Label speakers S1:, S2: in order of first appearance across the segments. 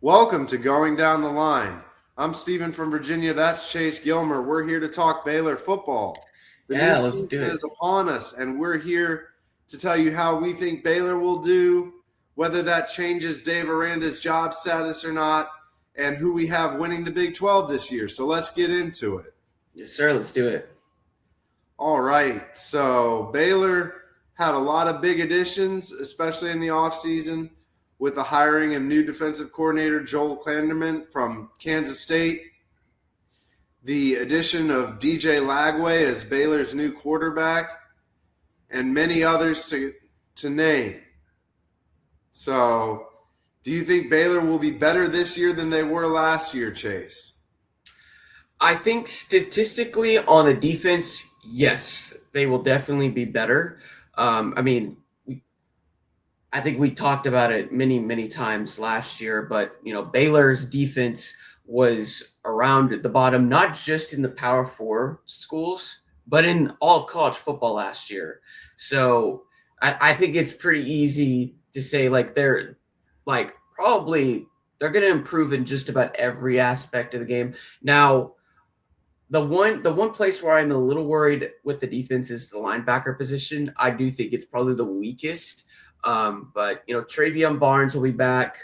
S1: Welcome to Going Down the Line. I'm Steven from Virginia. That's Chase Gilmer. We're here to talk Baylor football. The new
S2: Yeah, let's
S1: season
S2: do it.
S1: is upon us, and we're here to tell you how we think Baylor will do, whether that changes Dave Aranda's job status or not, and who we have winning the Big 12 this year. So let's get into it.
S2: Yes, sir. Let's do it.
S1: All right. So Baylor had a lot of big additions, especially in the offseason, with the hiring of new defensive coordinator Joel Klanderman from Kansas State, the addition of DJ Lagway as Baylor's new quarterback, and many others to name. So, do you think Baylor will be better this year than they were last year, Chase?
S2: I think statistically on the defense, yes, they will definitely be better. I think we talked about it many, many times last year, but Baylor's defense was around the bottom, not just in the Power Four schools, but in all of college football last year. So I think it's pretty easy to say they're probably they're going to improve in just about every aspect of the game. Now, the one place where I'm a little worried with the defense is the linebacker position. I do think it's probably the weakest. But Travion Barnes will be back.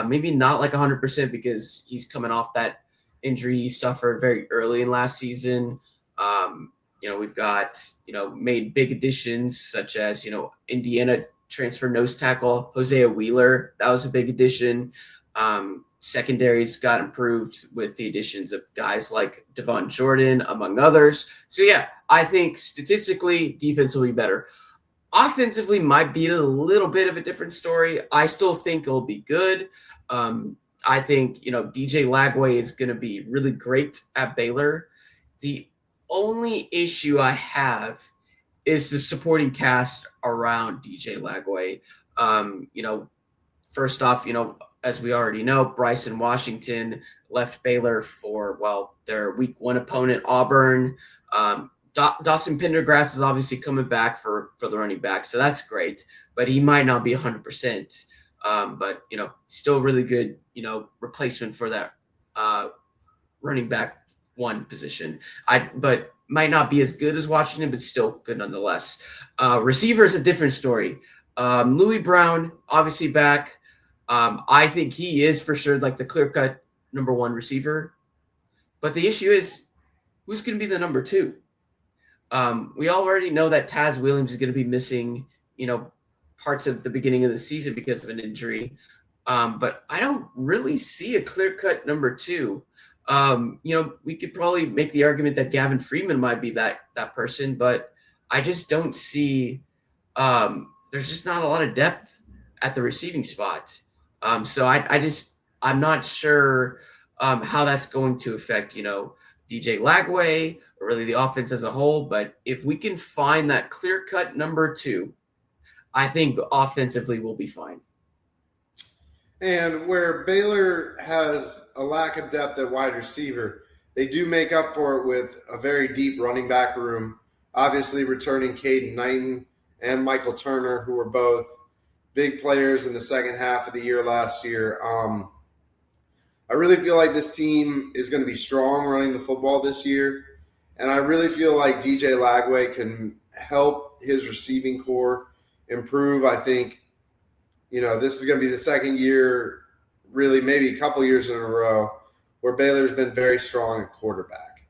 S2: Maybe not 100% because he's coming off that injury he suffered very early in last season. We've got made big additions such as Indiana transfer nose tackle Hosea Wheeler. That was a big addition. Secondaries got improved with the additions of guys like Devon Jordan, among others. So yeah, I think statistically defense will be better. Offensively might be a little bit of a different story. I still think it'll be good. I think, DJ Lagway is going to be really great at Baylor. The only issue I have is the supporting cast around DJ Lagway. First off, as we already know, Bryson Washington left Baylor for, their week one opponent, Auburn. Dawson Pendergrass is obviously coming back for the running back, so that's great, but he might not be 100%. But still really good, replacement for that running back one position. But might not be as good as Washington, but still good nonetheless. Receiver is a different story. Louis Brown obviously back. I think he is for sure the clear-cut number one receiver. But the issue is, who's going to be the number two? We already know that Taz Williams is going to be missing, parts of the beginning of the season because of an injury. But I don't really see a clear-cut number two. We could probably make the argument that Gavin Freeman might be that person, but I just don't see there's just not a lot of depth at the receiving spot. So I'm not sure how that's going to affect, DJ Lagway or really the offense as a whole. But if we can find that clear-cut number two, I think offensively we'll be fine.
S1: And where Baylor has a lack of depth at wide receiver, they do make up for it with a very deep running back room. Obviously returning Caden Knighton and Michael Turner, who were both big players in the second half of the year last year. I really feel like this team is going to be strong running the football this year. And I really feel like DJ Lagway can help his receiving core improve. I think, this is going to be the second year, really maybe a couple years in a row, where Baylor's been very strong at quarterback.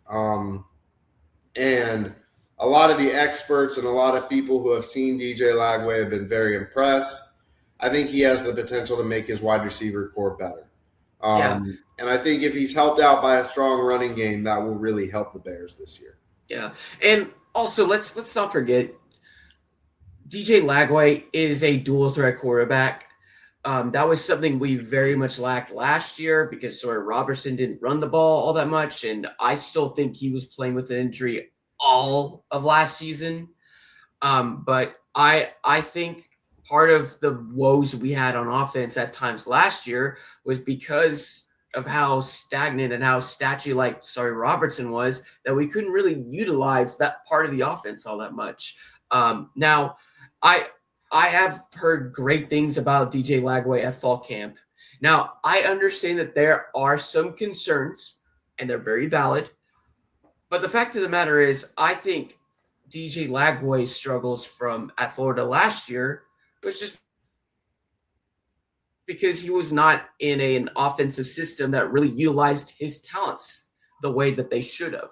S1: And a lot of the experts and a lot of people who have seen DJ Lagway have been very impressed. I think he has the potential to make his wide receiver core better. And I think if he's helped out by a strong running game, that will really help the Bears this year.
S2: Yeah. And also let's not forget DJ Lagway is a dual threat quarterback. That was something we very much lacked last year because Sawyer Robertson didn't run the ball all that much. And I still think he was playing with an injury all of last season. But I think part of the woes we had on offense at times last year was because of how stagnant and how statue-like Robertson was, that we couldn't really utilize that part of the offense all that much. Now, I have heard great things about DJ Lagway at fall camp, Now, I understand that there are some concerns, and they're very valid. But the fact of the matter is, I think DJ Lagway's struggles from at Florida last year was just because he was not in an offensive system that really utilized his talents the way that they should have.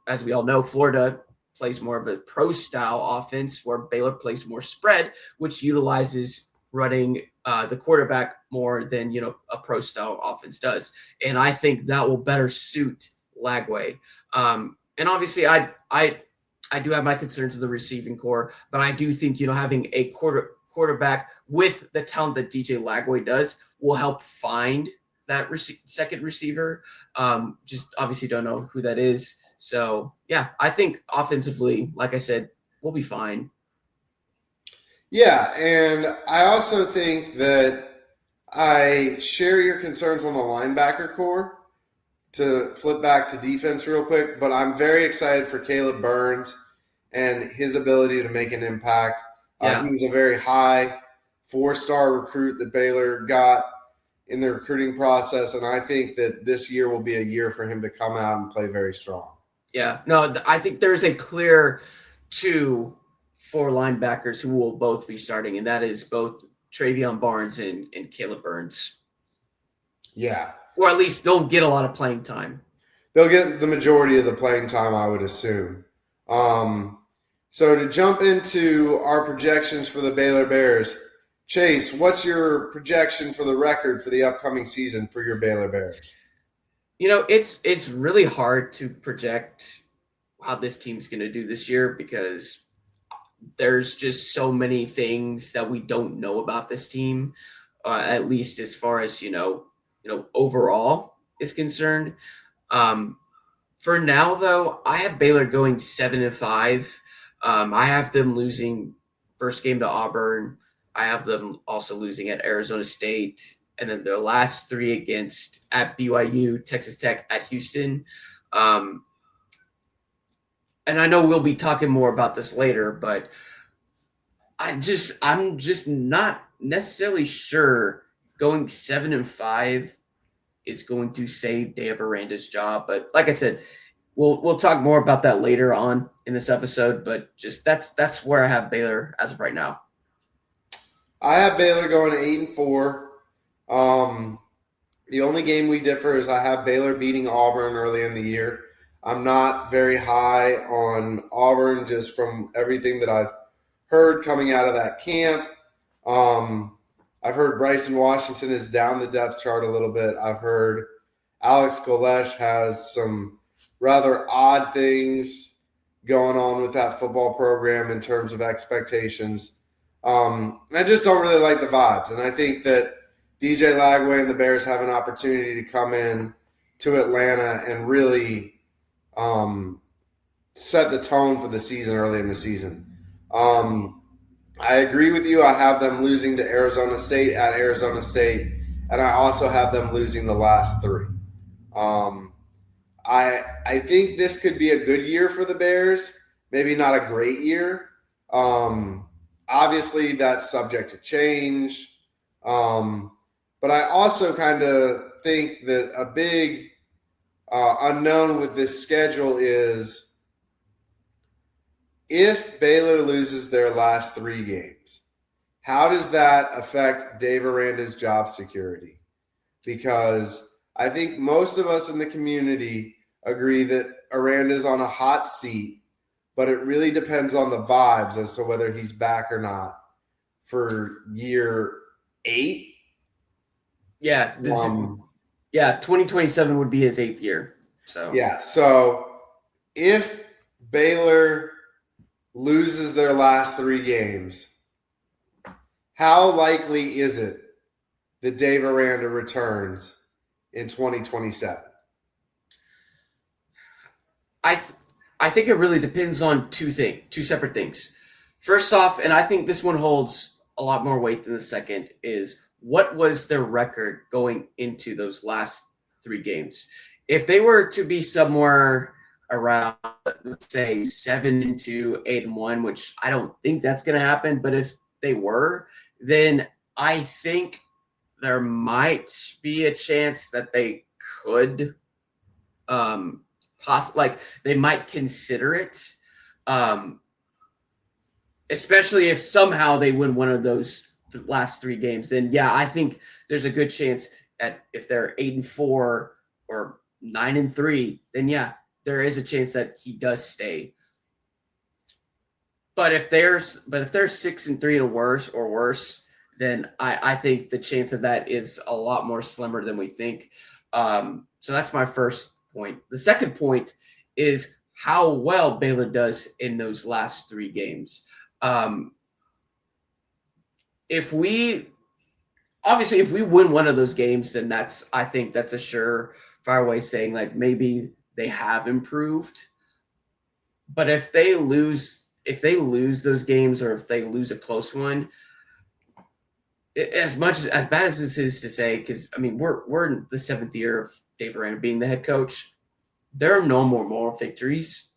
S2: As we all know, Florida plays more of a pro style offense where Baylor plays more spread, which utilizes running the quarterback more than a pro style offense does. And I think that will better suit Lagway. And obviously, I do have my concerns with the receiving core, but I do think having a quarterback with the talent that DJ Lagway does will help find that second receiver. Just obviously don't know who that is. So yeah, I think offensively, like I said, we'll be fine.
S1: Yeah, and I also think that I share your concerns on the linebacker core. To flip back to defense real quick, but I'm very excited for Caleb Burns and his ability to make an impact.
S2: Yeah.
S1: He was a very high 4-star recruit that Baylor got in the recruiting process, and I think that this year will be a year for him to come out and play very strong.
S2: Yeah, no, I think there's a clear 2-4 linebackers who will both be starting, and that is both Travion Barnes and Caleb Burns.
S1: Yeah.
S2: Or at least they'll get a lot of playing time.
S1: They'll get the majority of the playing time, I would assume. So to jump into our projections for the Baylor Bears, Chase, what's your projection for the record for the upcoming season for your Baylor Bears?
S2: It's really hard to project how this team's going to do this year because there's just so many things that we don't know about this team, at least as far as overall is concerned. For now, though, I have Baylor going 7-5. I have them losing first game to Auburn. I have them also losing at Arizona State, and then their last 3 at BYU, Texas Tech, at Houston. And I know we'll be talking more about this later, but I'm just not necessarily sure going 7-5 is going to save Dave Aranda's job. But like I said, we'll talk more about that later on in this episode. But just that's where I have Baylor as of right now.
S1: I have Baylor going 8-4. The only game we differ is I have Baylor beating Auburn early in the year. I'm not very high on Auburn just from everything that I've heard coming out of that camp. I've heard Bryson Washington is down the depth chart a little bit. I've heard Alex Golesh has some rather odd things going on with that football program in terms of expectations. I just don't really like the vibes. And I think that DJ Lagway and the Bears have an opportunity to come in to Atlanta and really set the tone for the season early in the season. I agree with you. I have them losing to Arizona State at Arizona State, and I also have them losing the last 3. I think this could be a good year for the Bears, maybe not a great year. Obviously, that's subject to change. But I also kind of think that a big unknown with this schedule is if Baylor loses their last 3 games, how does that affect Dave Aranda's job security? Because I think most of us in the community agree that Aranda's on a hot seat, but it really depends on the vibes as to whether he's back or not for year 8.
S2: Yeah. 2027 would be his 8th year. So
S1: yeah. So if Baylor loses their last 3 games, how likely is it that Dave Aranda returns in 2027?
S2: I think it really depends on two separate things. First off, and I think this one holds a lot more weight than the second, is what was their record going into those last 3 games? If they were to be somewhere around, let's say, 7-2, 8-1, which I don't think that's going to happen, but if they were, then I think there might be a chance that they could like they might consider it, especially if somehow they win one of those last 3 games. Then yeah, I think there's a good chance at if they're 8-4 or 9-3, then yeah, there is a chance that he does stay. But if they're 6-3 or worse, then I think the chance of that is a lot more slimmer than we think. So that's my first point. The second point is how well Baylor does in those last 3 games. If we win one of those games, then I think that's a surefire way saying like maybe they have improved. But if they lose those games, or if they lose a close one, as bad as this is to say, because I mean we're in the 7th year of Dave Aranda being the head coach, there are no more moral victories.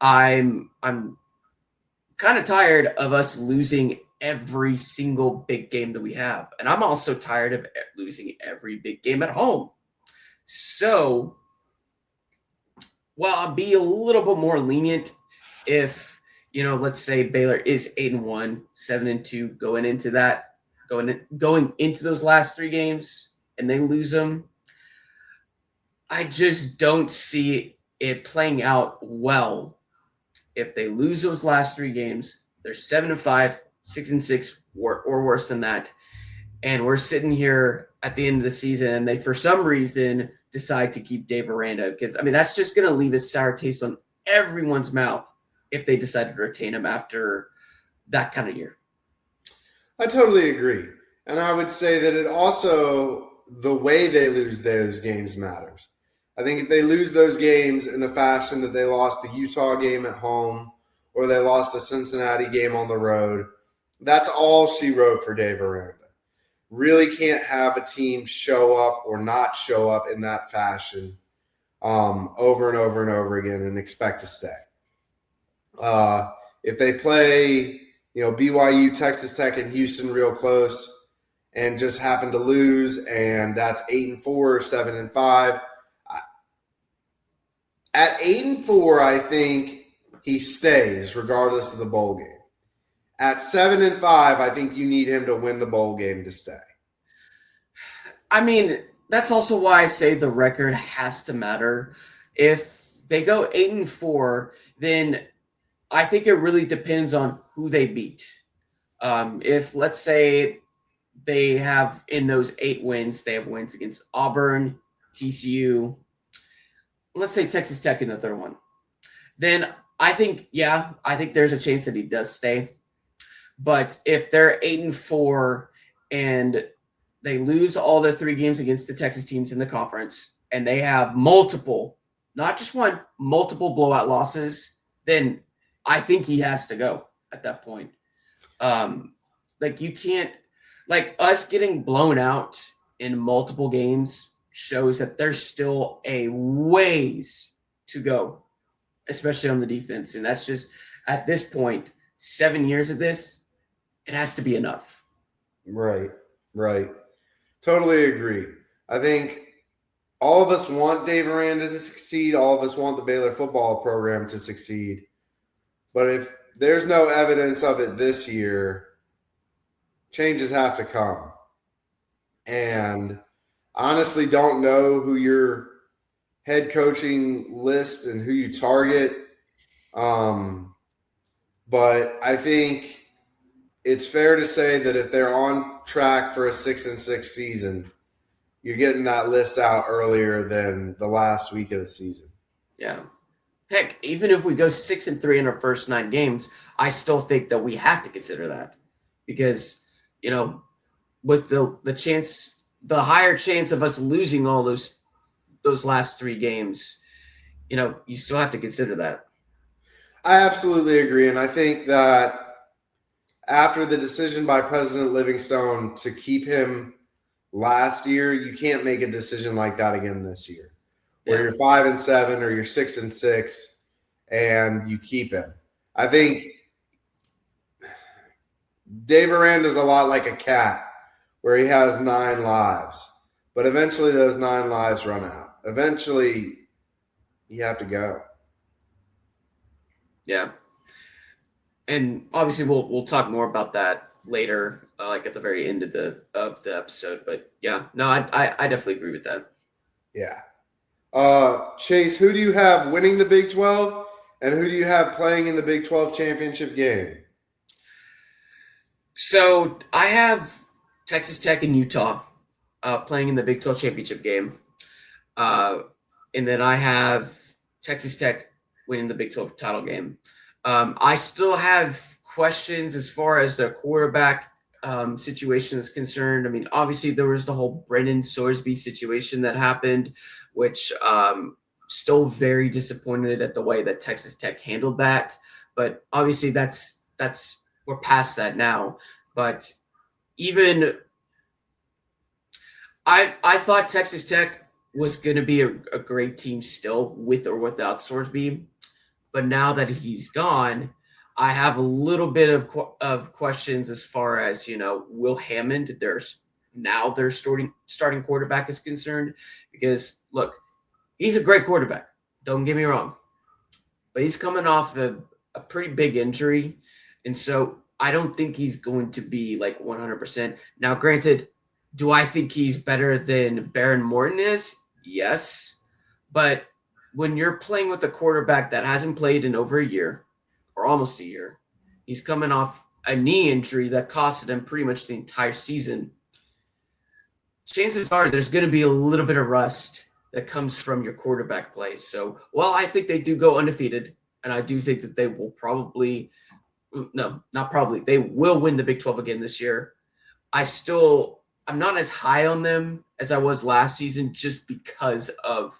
S2: I'm kind of tired of us losing every single big game that we have, and I'm also tired of losing every big game at home. So, well, I'll be a little bit more lenient if, let's say Baylor is 8-1, 7-2 going into those last 3 games, and they lose them. I just don't see it playing out well if they lose those last 3 games. They're 7-5, 6-6, or worse than that, and we're sitting here at the end of the season, and they for some reason decide to keep Dave Aranda, because I mean that's just going to leave a sour taste on everyone's mouth if they decide to retain him after that kind of year.
S1: I totally agree. And I would say that it also, the way they lose those games matters. I think if they lose those games in the fashion that they lost the Utah game at home, or they lost the Cincinnati game on the road, that's all she wrote for Dave Aranda. Really can't have a team show up or not show up in that fashion over and over and over again and expect to stay. If they play, BYU, Texas Tech, and Houston real close and just happen to lose, and that's 8-4, 7-5. At 8-4, I think he stays regardless of the bowl game. At 7-5, I think you need him to win the bowl game to stay.
S2: I mean, that's also why I say the record has to matter. If they go 8-4, then I think it really depends on who they beat. If, let's say, they have in those 8 wins, they have wins against Auburn, TCU, let's say Texas Tech in the third one, then I think there's a chance that he does stay. But if they're 8-4 and they lose all the 3 games against the Texas teams in the conference, and they have multiple, not just one, multiple blowout losses, then I think he has to go at that point. You can't, us getting blown out in multiple games shows that there's still a ways to go, especially on the defense. And that's just, at this point, 7 years of this, it has to be enough.
S1: Right. Totally agree. I think all of us want Dave Aranda to succeed. All of us want the Baylor football program to succeed. But if there's no evidence of it this year, changes have to come. And honestly don't know who your head coaching list and who you target. But I think it's fair to say that if they're on track for a 6-6 season, you're getting that list out earlier than the last week of the season.
S2: Yeah. Heck, even if we go 6-3 in our first 9 games, I still think that we have to consider that, because, with the higher chance of us losing all those last 3 games, you still have to consider that.
S1: I absolutely agree. And I think that after the decision by President Livingstone to keep him last year, you can't make a decision like that again this year, where you're 5-7 or you're 6-6 and you keep him. I think Dave Aranda is a lot like a cat, where he has 9 lives. But eventually those 9 lives run out. Eventually you have to go.
S2: Yeah. And obviously we'll talk more about that later, like at the very end of the episode. But yeah, no, I definitely agree with that.
S1: Yeah. Chase, who do you have winning the Big 12, and who do you have playing in the Big 12 championship game?
S2: So I have Texas Tech and Utah playing in the Big 12 championship game. And then I have Texas Tech winning the Big 12 title game. I still have questions as far as the quarterback situation is concerned. I mean, obviously there was the whole Brennan Sorsby situation that happened, which still very disappointed at the way that Texas Tech handled that. But obviously that's we're past that now. But even I thought Texas Tech was going to be a great team still with or without Sorsby. But now that he's gone, I have a little bit of questions as far as, Will Hammond, their starting quarterback is concerned. Because, look, he's a great quarterback. Don't get me wrong. But he's coming off a pretty big injury. And so I don't think he's going to be like 100%. Now, granted, do I think he's better than Baron Morton is? Yes. But when you're playing with a quarterback that hasn't played in over a year or almost a year, he's coming off a knee injury that costed him pretty much the entire season. Chances are there's going to be a little bit of rust that comes from your quarterback play. So, while I think they do go undefeated, and I do think that they will they will win the Big 12 again this year. I'm not as high on them as I was last season just because of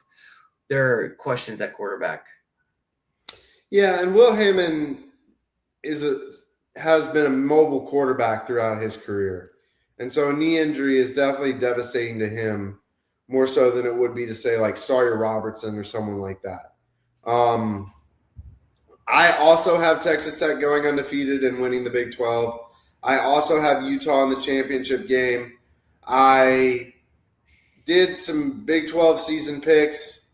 S2: their questions at quarterback.
S1: Yeah, and Will Hammond has been a mobile quarterback throughout his career. And so a knee injury is definitely devastating to him, more so than it would be to say like Sawyer Robertson or someone like that. I also have Texas Tech going undefeated and winning the Big 12. I also have Utah in the championship game. I did some Big 12 season picks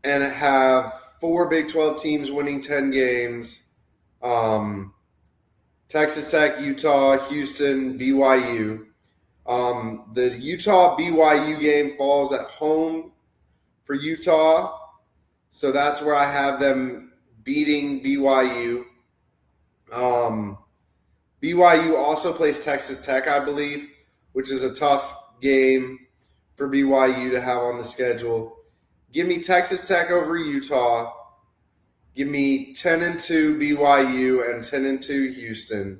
S1: and have 4 Big 12 teams winning 10 games. Texas Tech, Utah, Houston, BYU. The Utah-BYU game falls at home for Utah. So that's where I have them beating BYU. BYU also plays Texas Tech, I believe, which is a tough game for BYU to have on the schedule. Give me Texas Tech over Utah. Give me 10-2 BYU and 10-2 Houston.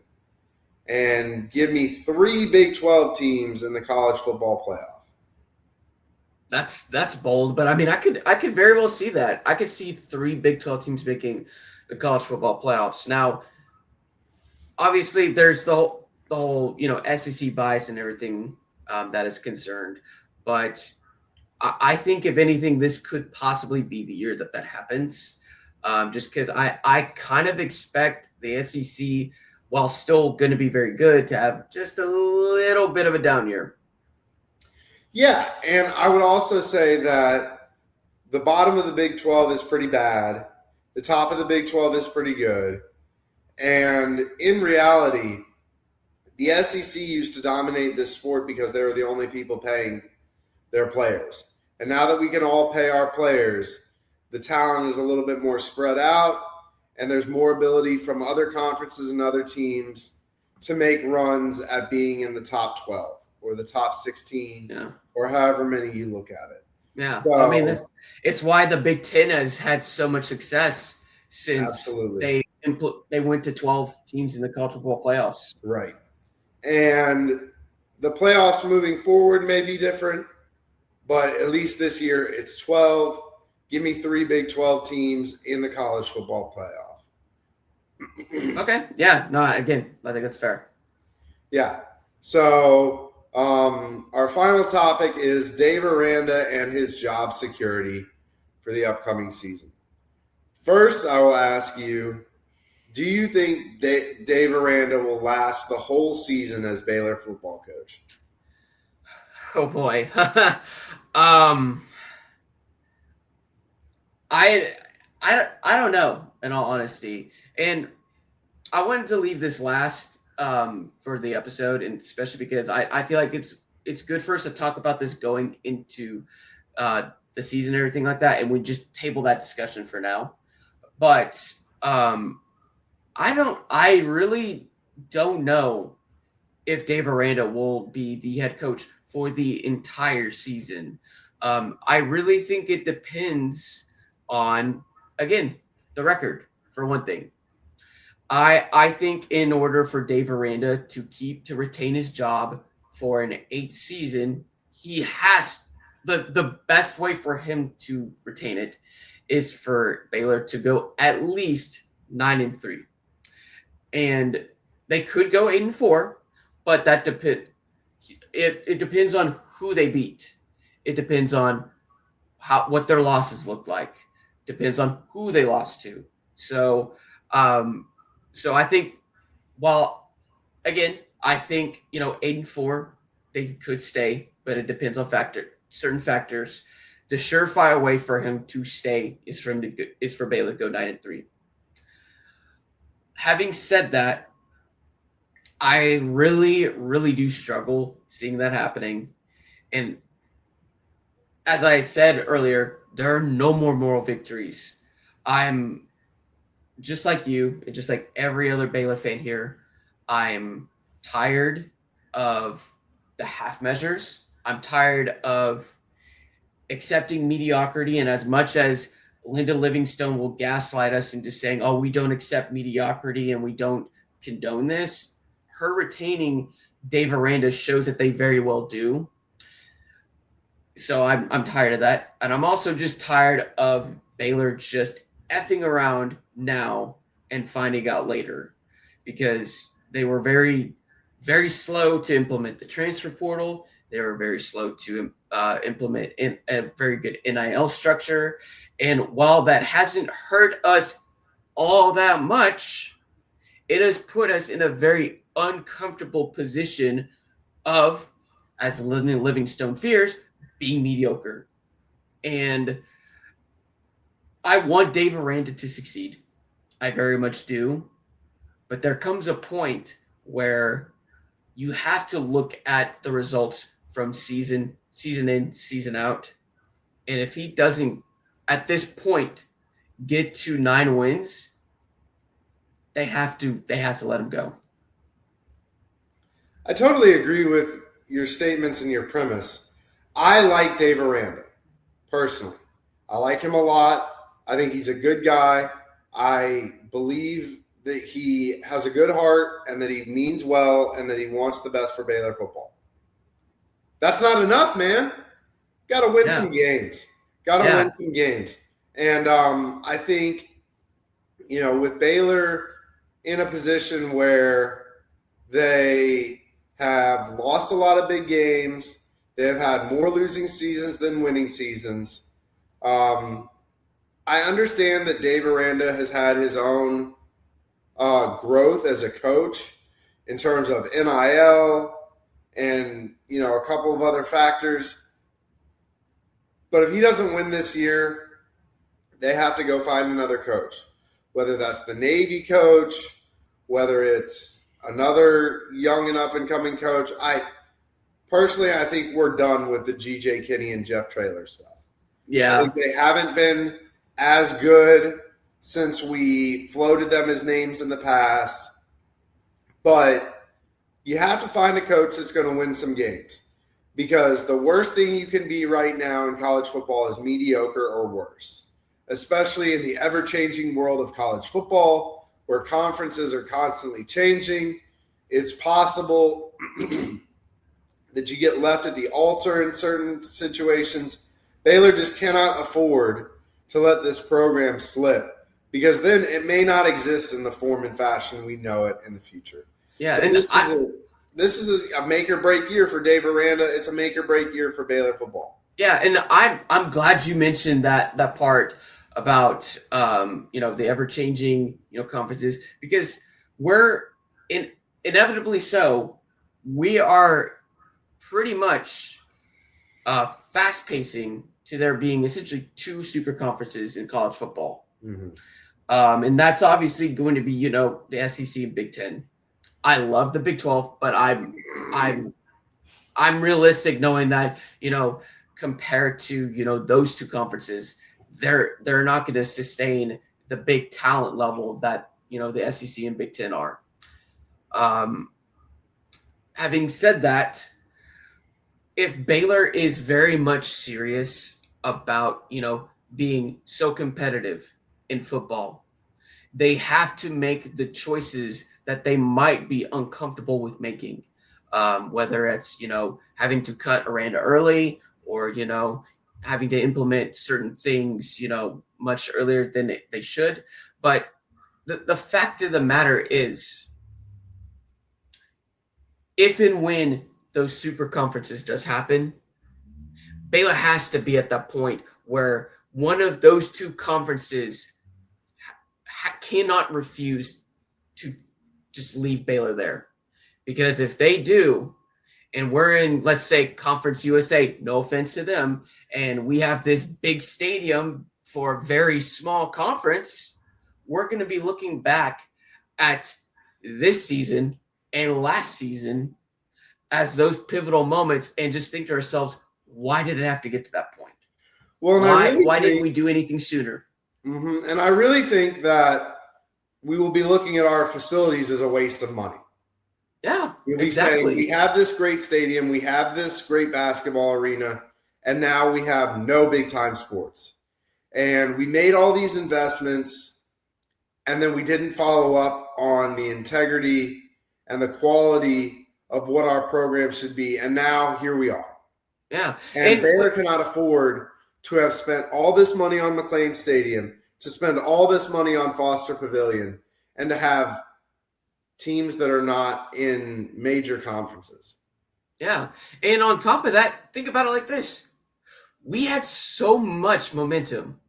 S1: And give me 3 Big 12 teams in the college football playoff.
S2: That's bold, but I mean, I could very well see that. I could see 3 Big 12 teams making the college football playoffs. Now, obviously, there's the whole SEC bias and everything that is concerned, but I think if anything, this could possibly be the year that happens. Just because I kind of expect the SEC, while still going to be very good, to have just a little bit of a down year.
S1: Yeah, and I would also say that the bottom of the Big 12 is pretty bad. The top of the Big 12 is pretty good. And in reality, the SEC used to dominate this sport because they were the only people paying their players. And now that we can all pay our players, the talent is a little bit more spread out, and there's more ability from other conferences and other teams to make runs at being in the top 12 or the top 16 or however many you look at it.
S2: Yeah. So, I mean, it's why the Big Ten has had so much success since they went to 12 teams in the college football playoffs.
S1: Right. And the playoffs moving forward may be different, but at least this year it's 12. Give me 3 Big 12 teams in the college football playoff.
S2: Okay. Yeah. No, again, I think that's fair.
S1: Yeah. So our final topic is Dave Aranda and his job security for the upcoming season. First, I will ask you, do you think Dave Aranda will last the whole season as Baylor football coach?
S2: Oh boy. um, I, I don't know, in all honesty, and I wanted to leave this last for the episode, and especially because I feel like it's good for us to talk about this going into the season and everything like that, and we just table that discussion for now. But I really don't know if Dave Aranda will be the head coach for the entire season. I really think it depends on, again, the record, for one thing. I think in order for Dave Aranda to retain his job for an eighth season, he has the best way for him to retain it is for Baylor to go at least 9-3. And they could go 8-4, but that it depends on who they beat. It depends on what their losses look like. Depends on who they lost to. So um, so I think, while again, I think 8-4 they could stay, but it depends on certain factors. The surefire way for him to stay is for Baylor to go 9-3. Having said that, I really, really do struggle seeing that happening. And as I said earlier, there are no more moral victories. I'm just like you, and just like every other Baylor fan here. I'm tired of the half measures. I'm tired of accepting mediocrity. And as much as Linda Livingstone will gaslight us into saying, oh, we don't accept mediocrity and we don't condone this, her retaining Dave Aranda shows that they very well do. So I'm tired of that. And I'm also just tired of Baylor just effing around now and finding out later, because they were very, very slow to implement the transfer portal. They were very slow to implement a very good NIL structure. And while that hasn't hurt us all that much, it has put us in a very uncomfortable position of, as Livingstone fears, being mediocre. And I want Dave Aranda to succeed. I very much do. But there comes a point where you have to look at the results from season in, season out. And if he doesn't, at this point, get to 9 wins, they have to let him go.
S1: I totally agree with your statements and your premise. I like Dave Aranda, personally. I like him a lot. I think he's a good guy. I believe that he has a good heart and that he means well and that he wants the best for Baylor football. That's not enough, man. Got to win some games. Win some games. And I think, with Baylor in a position where they have lost a lot of big games, they have had more losing seasons than winning seasons. I understand that Dave Aranda has had his own growth as a coach in terms of NIL and, a couple of other factors. But if he doesn't win this year, they have to go find another coach, whether that's the Navy coach, whether it's another young and up-and-coming coach. I think we're done with the G.J. Kinney and Jeff Traylor stuff.
S2: Yeah.
S1: I think they haven't been as good since we floated them as names in the past. But you have to find a coach that's going to win some games, because the worst thing you can be right now in college football is mediocre or worse, especially in the ever-changing world of college football where conferences are constantly changing. It's possible that you get left at the altar in certain situations. Baylor just cannot afford to let this program slip, because then it may not exist in the form and fashion we know it in the future.
S2: Yeah,
S1: so
S2: and
S1: this is a make or break year for Dave Aranda. It's a make or break year for Baylor football.
S2: Yeah, and I'm glad you mentioned that part about the ever changing conferences, because we're inevitably so. We are pretty much fast pacing to there being essentially two super conferences in college football.
S1: Mm-hmm.
S2: And that's obviously going to be, the SEC and Big Ten. I love the Big 12, but I'm realistic knowing that, compared to, those two conferences, they're not going to sustain the big talent level that, the SEC and Big Ten are. Having said that, if Baylor is very much serious about, being so competitive in football, they have to make the choices that they might be uncomfortable with making. Whether it's, having to cut Aranda early or, having to implement certain things, much earlier than they should. But the fact of the matter is, if and when those super conferences does happen, Baylor has to be at that point where one of those two conferences cannot refuse to just leave Baylor there. Because if they do, and we're in, let's say, Conference USA, no offense to them, and we have this big stadium for a very small conference, we're going to be looking back at this season and last season as those pivotal moments and just think to ourselves, why did it have to get to that point?
S1: Well,
S2: why didn't we do anything sooner?
S1: Mm-hmm. And I really think that we will be looking at our facilities as a waste of money.
S2: Yeah,
S1: we'll be saying we have this great stadium, we have this great basketball arena, and now we have no big time sports. And we made all these investments, and then we didn't follow up on the integrity and the quality of what our program should be. And now here we are.
S2: Yeah.
S1: And Baylor cannot afford to have spent all this money on McLean Stadium, to spend all this money on Foster Pavilion, and to have teams that are not in major conferences.
S2: Yeah. And on top of that, think about it like this. We had so much momentum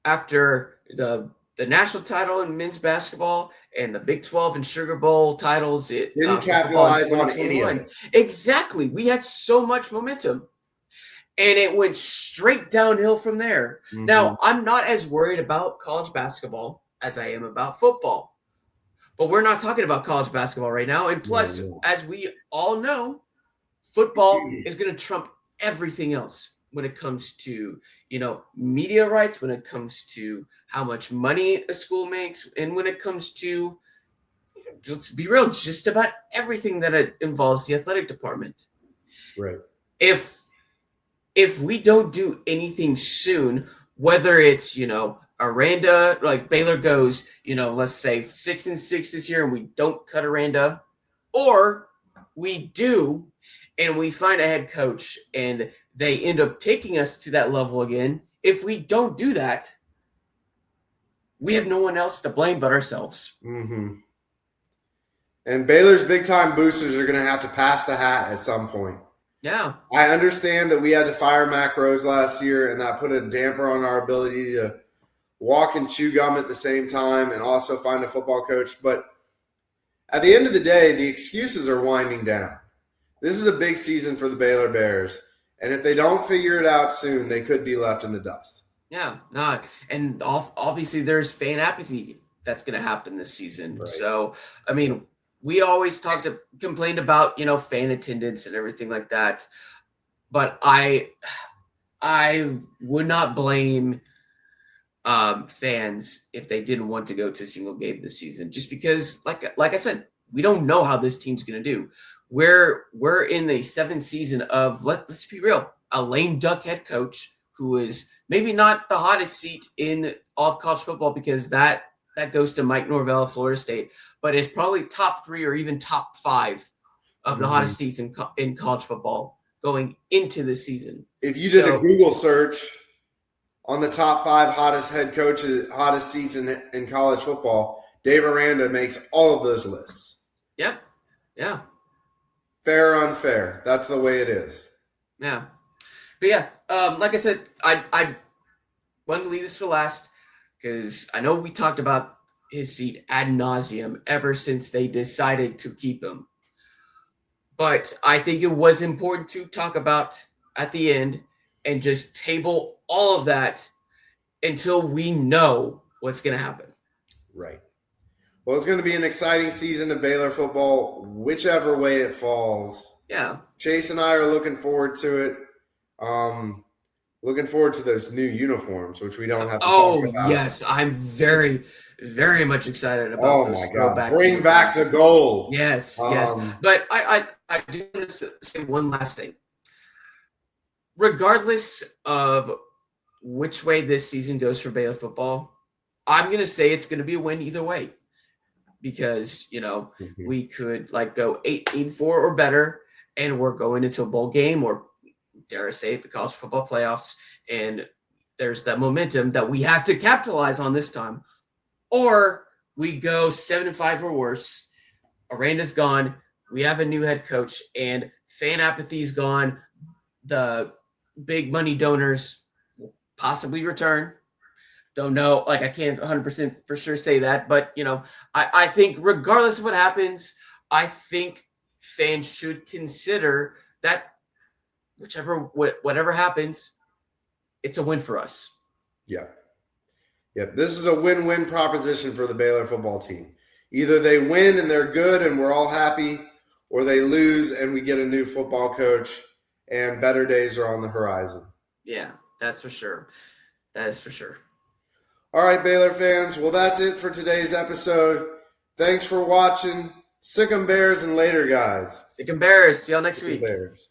S2: after the national title in men's basketball and the Big 12 and Sugar Bowl titles. It
S1: didn't capitalize on any of it.
S2: Exactly. We had so much momentum. And it went straight downhill from there. Mm-hmm. Now, I'm not as worried about college basketball as I am about football. But we're not talking about college basketball right now. And plus, as we all know, football is going to trump everything else when it comes to, media rights, when it comes to how much money a school makes, and when it comes to, let's be real, just about everything that involves the athletic department.
S1: Right.
S2: If we don't do anything soon, whether it's, Aranda, like Baylor goes, let's say 6-6 this year and we don't cut Aranda, or we do and we find a head coach and they end up taking us to that level again. If we don't do that, we have no one else to blame but ourselves.
S1: Mm-hmm. And Baylor's big time boosters are going to have to pass the hat at some point.
S2: Yeah.
S1: I understand that we had to fire Mac Rhodes last year and that put a damper on our ability to walk and chew gum at the same time and also find a football coach. But at the end of the day, the excuses are winding down. This is a big season for the Baylor Bears. And if they don't figure it out soon, they could be left in the dust.
S2: Yeah, not. And obviously there's fan apathy that's going to happen this season. Right. So, I mean, we always complained about, fan attendance and everything like that. But I would not blame fans if they didn't want to go to a single game this season, just because, like I said, we don't know how this team's going to do. We're in the 7th season of, let's be real, a lame duck head coach who is maybe not the hottest seat in all of college football, because that goes to Mike Norvell of Florida State, but is probably top 3 or even top 5 of the hottest seats in college football going into the season.
S1: If you did a Google search on the top 5 hottest head coaches, hottest seats in college football, Dave Aranda makes all of those lists.
S2: Yep. Yeah.
S1: Fair or unfair. That's the way it is.
S2: Yeah. But yeah, like I said, I wanted to leave this for last because I know we talked about his seat ad nauseum ever since they decided to keep him. But I think it was important to talk about at the end and just table all of that until we know what's going to happen.
S1: Right. Well, it's going to be an exciting season of Baylor football, whichever way it falls.
S2: Yeah.
S1: Chase and I are looking forward to it. Looking forward to those new uniforms, which we don't have to talk about.
S2: Oh, yes. I'm very, very much excited about
S1: Oh,
S2: those
S1: my God.
S2: throwback
S1: Bring
S2: uniforms.
S1: back the gold.
S2: Yes, yes. But I do want to say one last thing. Regardless of which way this season goes for Baylor football, I'm going to say it's going to be a win either way. Because, we could go 8-4 or better, and we're going into a bowl game, or dare I say it, the college football playoffs, and there's that momentum that we have to capitalize on this time. Or we go 7-5 or worse. Aranda's gone. We have a new head coach, and fan apathy's gone. The big money donors will possibly return. Don't know. I can't 100% for sure say that. But, I think regardless of what happens, I think fans should consider that whatever happens, it's a win for us.
S1: Yeah. Yep. This is a win-win proposition for the Baylor football team. Either they win and they're good and we're all happy, or they lose and we get a new football coach and better days are on the horizon.
S2: Yeah, that's for sure. That is for sure.
S1: All right, Baylor fans. Well, that's it for today's episode. Thanks for watching. Sick 'em Bears and later, guys.
S2: Sick 'em Bears. See y'all next week.
S1: Bears.